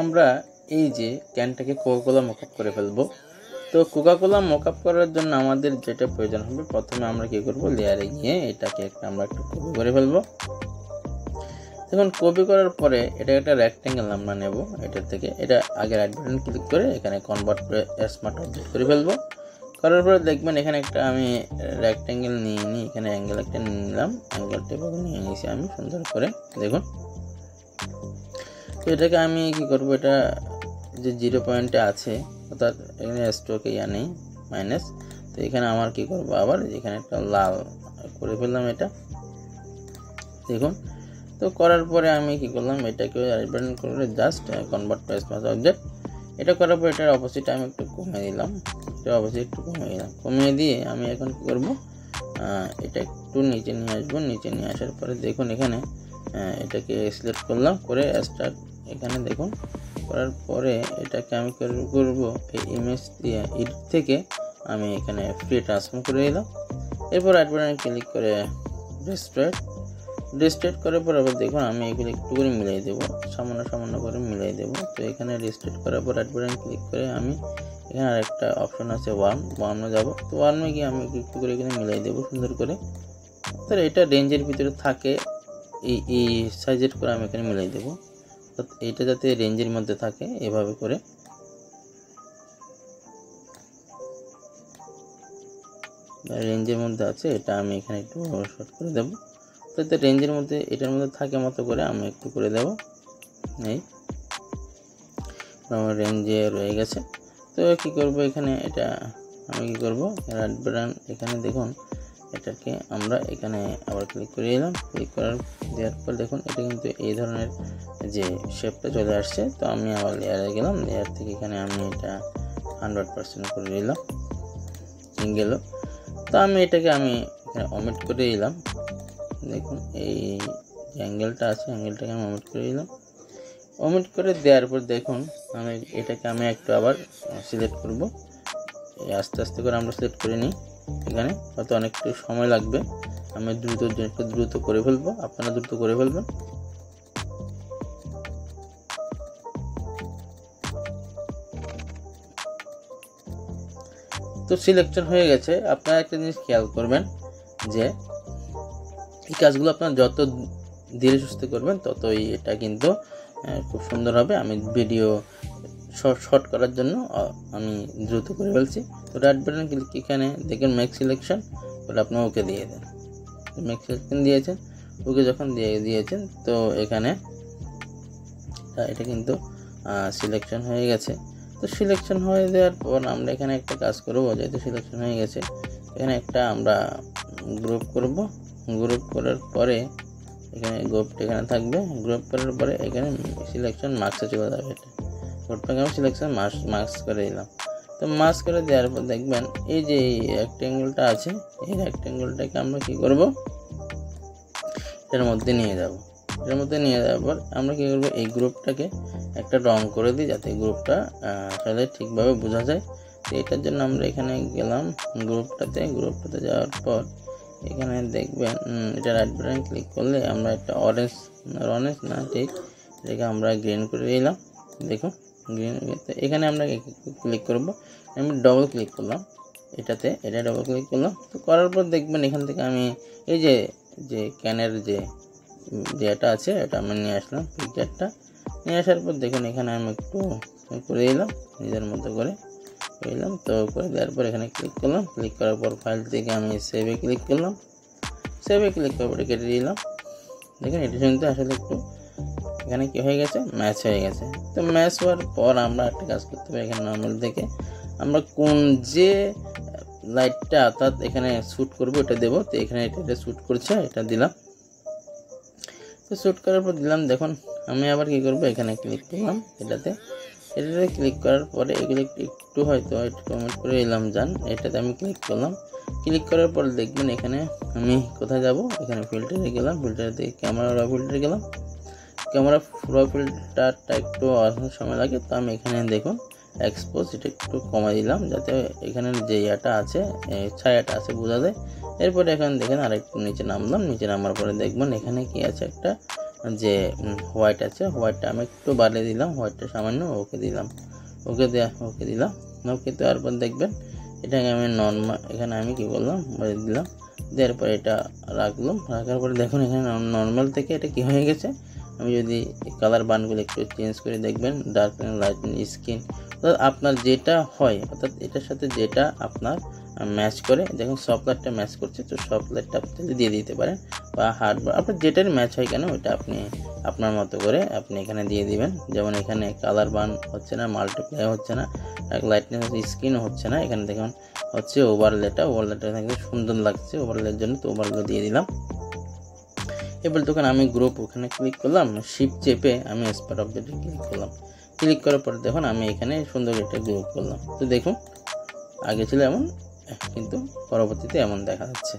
আমরা এই যে ক্যানটাকে কোকা-কোলা মকআপ করে ফেলবো। তো কোকা-কোলা মকআপ করার জন্য আমাদের যেটা প্রয়োজন হবে, প্রথমে আমরা কি করব, লেয়ারে গিয়ে এটাকে আমরা একটু কপি করে ফেলবো। দেখুন কপি করার পরে এটা একটা রেক্ট্যাঙ্গেল আমরা নেব, এটার থেকে এটা আগে রাইট বাটন ক্লিক করে এখানে কনভার্ট স্মার্ট অবজেক্ট করে ফেলবো। করার পরে দেখবেন এখানে একটা আমি রেক্ট্যাঙ্গেল নিয়ে নিই, এখানে অ্যাঙ্গেল একটা নিয়ে নিলাম, অ্যাঙ্গেলটা নিয়ে নিয়েছি আমি সুন্দর করে। দেখুন তো এটাকে আমি কি করব, এটা যে 0 পয়েন্টে আছে অর্থাৎ এখানে স্ট্রোকে নেই মাইনাস, তো এখানে আমার কি করব, আবার এখানে একটা লাল করে ফেললাম এটা। দেখুন তো করার পরে আমি কি করলাম, এটাকে রাইট বাটন করে just convert to smart object, এটা করার পর এটার অপোজিট আমি একটু কমিয়ে দিলাম, এটা অপোজিট একটু কমিয়ে দিয়ে আমি এখন কি করব, এটা একটু নিচে নিয়ে আসবো। নিচে নিয়ে আসার পরে দেখুন এখানে এটাকে সিলেক্ট করলাম, করে স্টার্ট এখানে দেখুন করার পরে এটাকে আমি করব এই ইমেজ দিয়ে এডিট থেকে আমি এখানে ফ্রি ট্রান্সফর্ম করে দিলাম। এরপর রাইট বাটন ক্লিক করে রিস্টেট করার পর আবার দেখুন আমি এগুলো একটু করে মিলাই দেবো, সামান্য করে মিলাই দেবো। তো এখানে রিস্টেট করার পর রাইট বাটন ক্লিক করে আমি এখানে আরেকটা অপশন আছে ওয়ার্মে যাব, তো ওয়ার্মে গিয়ে আমি একটু করে এখানে মিলাই দেবো সুন্দর করে। তো এটা রেঞ্জের ভিতরে থাকে, এই সাইজের করে আমি এখানে মিলাই দেবো, তো এটা যাতে রেঞ্জের মধ্যে থাকে এভাবে করে। রেঞ্জের মধ্যে আছে এটা আমি এখানে একটু শর্ট করে দেবো, তো এটা রেঞ্জের মধ্যে এটার মধ্যে থাকে মতো করে আমি একটু করে দেবো। এই আমার রেঞ্জে রয়ে গেছে। তো কি করব, এখানে এটা আমি কি করব, রাইট বাটন এখানে দেখুন এটাকে আমরা এখানে আবার ক্লিক করে দিলাম। ক্লিক দেওয়ার পর দেখুন এটা কিন্তু এই ধরনের যে শেপটা চলে আসছে। তো আমি আবার লেয়ারে গেলাম, লেয়ার থেকে এখানে আমি এটা 100% করে দিলাম সিঙ্গেল। তো আমি এটাকে এখানে ওমিট করে দিলাম। দেখুন এই যে অ্যাঙ্গেলটা আছে, অ্যাঙ্গেলটাকে আমি ওমিট করে দিলাম। ওমিট করে দেওয়ার পর দেখুন এটাকে আমি একটু আবার সিলেক্ট করব, আস্তে আস্তে করে আমরা সিলেক্ট করে নিই। এখানে হয়তো অনেকটা সময় লাগবে, আমি দ্রুত করে ফেলবো, আপনারা দ্রুত করে ফেলবেন। তো সিলেকশন হয়ে গেছে। আপনারা একটা জিনিস খেয়াল করবেন যে এই কাজগুলো আপনার যত ধীরে সুস্থে করবেন ততই এটা কিন্তু খুব সুন্দর হবে। আমি ভিডিও শর্ট করার জন্য আমি দ্রুত করে ফেলছি। তো রাইট বাটন ক্লিক এখানে দেখেন মেক সিলেকশন, ওটা আপনি ওকে দিয়ে দেন। মেক সিলেকশন দিয়েছেন, ওকে যখন দিয়েছেন তো এখানে এটা কিন্তু সিলেকশন হয়ে গেছে। তো সিলেকশন হয়ে দেওয়ার পর আমরা এখানে একটা কাজ করব, যেহেতু সিলেকশন হয়ে গেছে এখানে একটা আমরা গ্রুপ করব। গ্রুপ করার পরে এখানে গ্রুপটা এখানে থাকবে, গ্রুপ করার পরে এখানে সিলেকশন মার্কসে চলে যাবে। এটা গ্রুপটাকে আমি সিলেকশন মার্কস করে দিলাম। তো মার্কস করে দেওয়ার পর দেখবেন এই যে রেক্ট্যাঙ্গেলটা আছে, এই রেক্ট্যাঙ্গেলটাকে আমরা কি করব, এর মধ্যে নিয়ে যাব। এর মধ্যে নিয়ে যাওয়ার পর আমরা কি করব, এই গ্রুপটাকে একটা রং করে দিই যাতে গ্রুপটা আসলে ঠিকভাবে বোঝা যায়। তো এটার জন্য আমরা এখানে গেলাম গ্রুপটাতে যাওয়ার পর এখানে দেখবেন এটা রাইট বাটন ক্লিক করলে আমরা একটা অরেঞ্জ না ঠিক এটাকে আমরা গ্রিন করে দিলাম। দেখুন গ্রিন, এখানে আমরা ক্লিক করব, আমি ডবল ক্লিক করলাম এটাতে, এটা ডবল ক্লিক করলাম। তো করার পর দেখবেন এখান থেকে আমি এই যে ক্যানের যে এটা আছে এটা আমি নিয়ে আসলাম, পিকচারটা নিয়ে আসার পর দেখুন এখানে আমি একটু করে দিলাম, নিজের মতো করে দিলাম। তো করে দেওয়ার পর এখানে ক্লিক করলাম, ক্লিক করার পর ফাইল থেকে আমি সেভে ক্লিক করলাম, সেভে ক্লিক করার পরে কেটে দিলাম। দেখুন এটা কিন্তু আসলে একটু এখানে কি হয়ে গেছে, ম্যাচ হয়ে গেছে। তো ম্যাচ হওয়ার পর আমরা একটা কাজ করতে হবে, এখানে নর্মাল থেকে আমরা কোন যে লাইটটা অর্থাৎ এখানে শ্যুট করবো এটা দেবো। তো এখানে এটা শ্যুট করছে, এটা দিলাম। তো শ্যুট করার পর দিলাম, দেখুন আমি আবার কি করব, এখানে ক্লিক করলাম এটাতে ক্লিক করার পরে এগুলো একটু হয়তো একটু কমেন্ট করে এলাম যান, এটাতে আমি ক্লিক করলাম। ক্লিক করার পর দেখবেন এখানে আমি কোথায় যাব, এখানে ফিল্টারে গেলাম, ফিল্টার থেকে ক্যামেরা র ফিল্টারে গেলাম। ক্যামেরা র ফিল্টারটা একটু অনেক সময় লাগে, তো আমি এখানে দেখুন এক্সপোজ এটা একটু কমাই দিলাম যাতে এখানে যে ইয়াটা আছে ছায়াটা আছে বোঝা যায়। এরপরে এখানে দেখেন আরেকটু নিচে নামলাম, নিচে নামার পরে দেখবেন এখানে কি আছে, একটা যে হোয়াইট আছে, হোয়াইটটা আমি একটু বাড়িয়ে দিলাম, হোয়াইটটা সামান্য ওকে দিলাম, ওকে দিলাম। ওকে দেওয়ার পর দেখবেন এটাকে আমি নর্মাল, এখানে আমি কি করলাম দিলাম, দেওয়ার পর এটা রাখার পরে দেখুন এখানে নর্মাল থেকে এটা কি হয়ে গেছে। আমি যদি কালার বানগুলো একটু চেঞ্জ করে দেখবেন, ডার্কেন, লাইটেন, স্কিন, অর্থাৎ আপনার যেটা হয়, অর্থাৎ এটার সাথে যেটা আপনার ম্যাচ করে, দেখুন সফট লাইটটা ম্যাচ করছে, তো সফট লাইটটা আপনি দিয়ে দিতে পারেন, বা হার্ড, আপনার যেটার ম্যাচ হয় কেন ওইটা আপনি আপনার মতো করে আপনি এখানে দিয়ে দিবেন। যেমন এখানে কালার বান হচ্ছে না, মাল্টিপ্লাই হচ্ছে না, লাইটনেস হচ্ছে, স্কিনও হচ্ছে না। এখানে দেখুন হচ্ছে ওভারলেটা থাকলে সুন্দর লাগছে ওভারলের জন্য, তো ওভারলে দিয়ে দিলাম। এবার তখন আমি গ্রুপ ওখানে ক্লিক করলাম, শিফট চেপে আমি স্পট অবজেক্টে ক্লিক করলাম। ক্লিক করার পরে দেখুন আমি এখানে সুন্দর একটা গ্রুপ করলাম। তো দেখুন আগে ছিল এমন, কিন্তু পরবর্তীতে এমন দেখা যাচ্ছে।